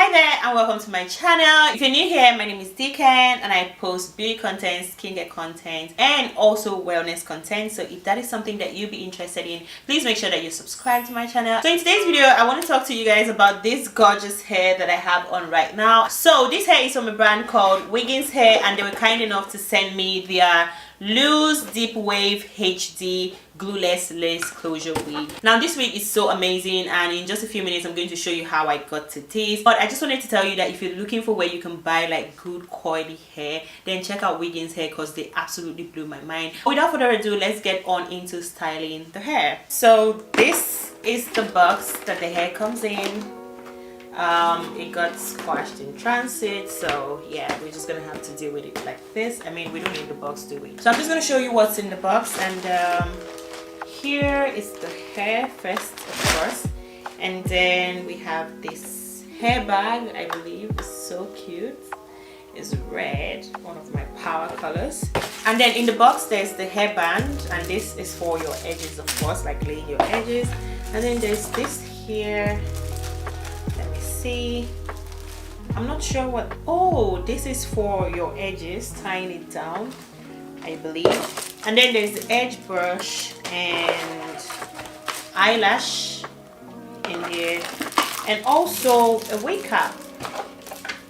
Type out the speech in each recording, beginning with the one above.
Hi there and welcome to my channel. If you're new here, my name is Dikan and I post beauty content, skincare content and also wellness content. So if that is something that you'll be interested in, please make sure that you subscribe to my channel. So in today's video, I want to talk to you guys about this gorgeous hair that I have on right now. So this hair is from a brand called Wiggins Hair and they were kind enough to send me their loose deep wave HD glueless lace closure wig. Now this wig is so amazing and in just a few minutes I'm going to show you how I got to this. But I just wanted to tell you that if you're looking for where you can buy like good quality hair, then check out Wiggins Hair because they absolutely blew my mind. Without further ado, let's get on into styling the hair. So this is the box that the hair comes in. It got squashed in transit, so yeah, we're just gonna have to deal with it like this. I mean, we don't need the box, do we? So I'm just gonna show you what's in the box, and here is the hair first, of course, and then we have this hair bag. I believe it's so cute. It's red, one of my power colors. And then in the box there's the hairband, and this is for your edges, of course, like laying your edges. And then there's this here. See, I'm not sure what. Oh, this is for your edges, tying it down, I believe. And then there's the edge brush and eyelash in here, and also a wig cap.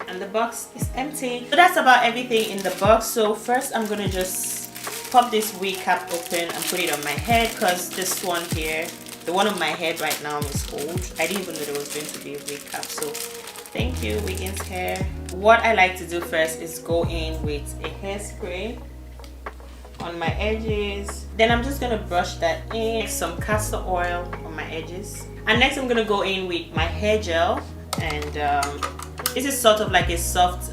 And the box is empty. So that's about everything in the box. So first I'm gonna just pop this wig cap open and put it on my head, because this one here, the one on my head right now, is old. I didn't even know there was going to be a wig cap, so thank you, Wiggins Hair. What I like to do first is go in with a hairspray on my edges. Then I'm just gonna brush that in, some castor oil on my edges. And next I'm gonna go in with my hair gel, and this is sort of like a soft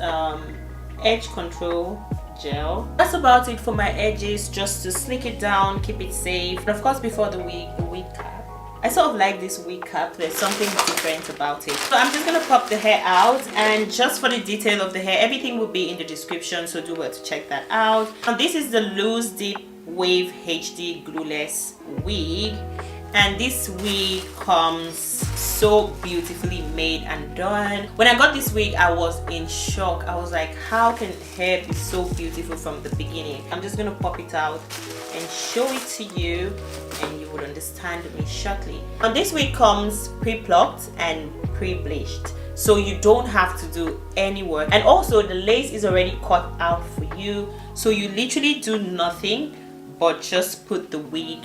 edge control gel. That's about it for my edges, just to slick it down, keep it safe. And of course, before the wig cap, I sort of like this wig cap. There's something different about it. So I'm just gonna pop the hair out, and just for the detail of the hair, everything will be in the description, so do well to check that out. Now this is the loose deep wave HD glueless wig, and this wig comes so beautifully made and done. When I got this wig, I was in shock. I was like, how can hair be so beautiful from the beginning? I'm just gonna pop it out and show it to you, and you would understand me shortly. And this wig comes pre-plucked and pre-bleached, so you don't have to do any work. And also the lace is already cut out for you, so you literally do nothing but just put the wig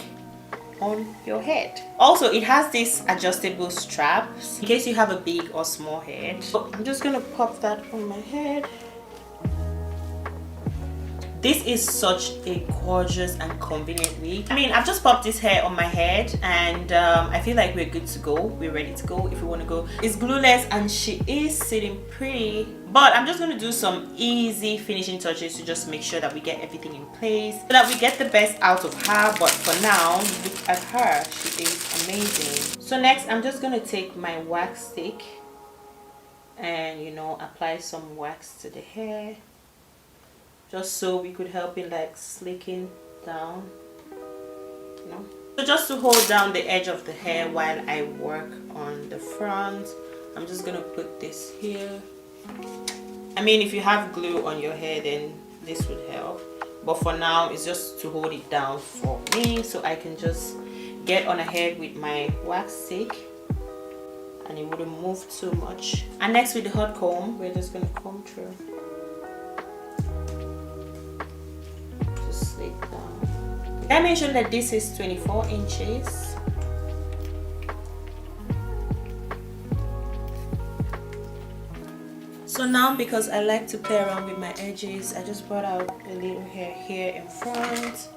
on your head. Also, it has this adjustable straps in case you have a big or small head. So I'm just gonna pop that on my head. This is such a gorgeous and convenient wig. I mean, I've just popped this hair on my head, and I feel like we're good to go. We're ready to go if we want to go. It's glueless and she is sitting pretty, but I'm just going to do some easy finishing touches to just make sure that we get everything in place so that we get the best out of her. But for now, look at her. She is amazing. So next, I'm just going to take my wax stick and, you know, apply some wax to the hair, just so we could help it like slicking down, you know. So just to hold down the edge of the hair while I work on the front, I'm just gonna put this here. I mean, if you have glue on your hair, then this would help, but for now it's just to hold it down for me, so I can just get on ahead with my wax stick and it wouldn't move too much. And next, with the hot comb, we're just gonna comb through. I mentioned that this is 24 inches. So now, because I like to play around with my edges, I just brought out a little hair here in front.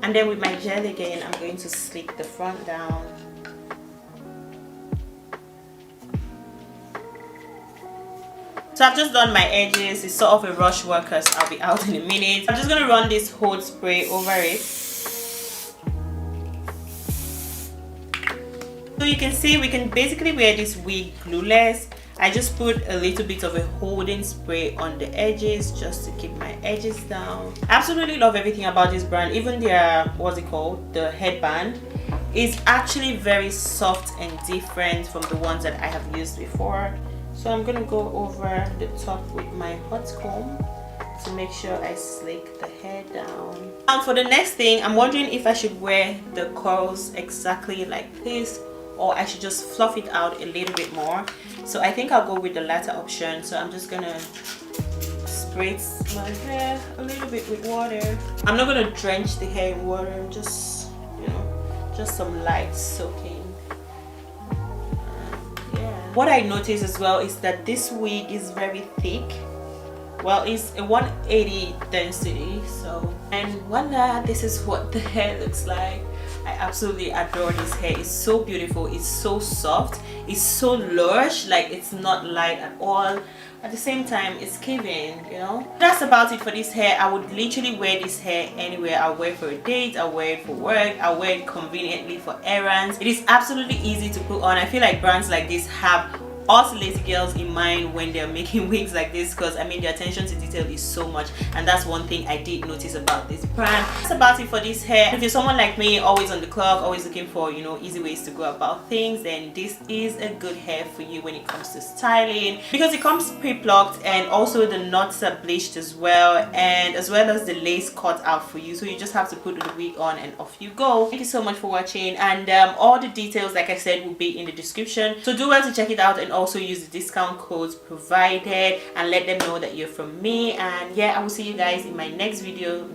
And then with my gel again, I'm going to slick the front down. So I've just done my edges. It's sort of a rush work because I'll be out in a minute. I'm just going to run this hold spray over it. So you can see we can basically wear this wig glueless. I just put a little bit of a holding spray on the edges just to keep my edges down. I absolutely love everything about this brand, even their, what's it called, the headband. It's actually very soft and different from the ones that I have used before. So I'm gonna go over the top with my hot comb to make sure I slick the hair down. For the next thing, I'm wondering if I should wear the curls exactly like this, or I should just fluff it out a little bit more. So I think I'll go with the latter option. So I'm just gonna spritz my hair a little bit with water. I'm not gonna drench the hair in water, just, you know, just some light soaking. What I noticed as well is that this wig is very thick. Well, it's a 180 density, so, and voila, this is what the hair looks like. I absolutely adore this hair. It's so beautiful, it's so soft, it's so lush, like it's not light at all. At the same time, it's giving, you know. That's about it for this hair. I would literally wear this hair anywhere. I'll wear it for a date, I'll wear it for work, I'll wear it conveniently for errands. It is absolutely easy to put on. I feel like brands like this have us lazy girls in mind when they're making wigs like this, because I mean the attention to detail is so much, and that's one thing I did notice about this brand. That's about it for this hair. If you're someone like me, always on the clock, always looking for, you know, easy ways to go about things, then this is a good hair for you when it comes to styling, because it comes pre-plucked and also the knots are bleached as well, and as well as the lace cut out for you, so you just have to put the wig on and off you go. Thank you so much for watching, and all the details, like I said, will be in the description, so do well to check it out, and also use the discount codes provided and let them know that you're from me. And yeah, I will see you guys in my next video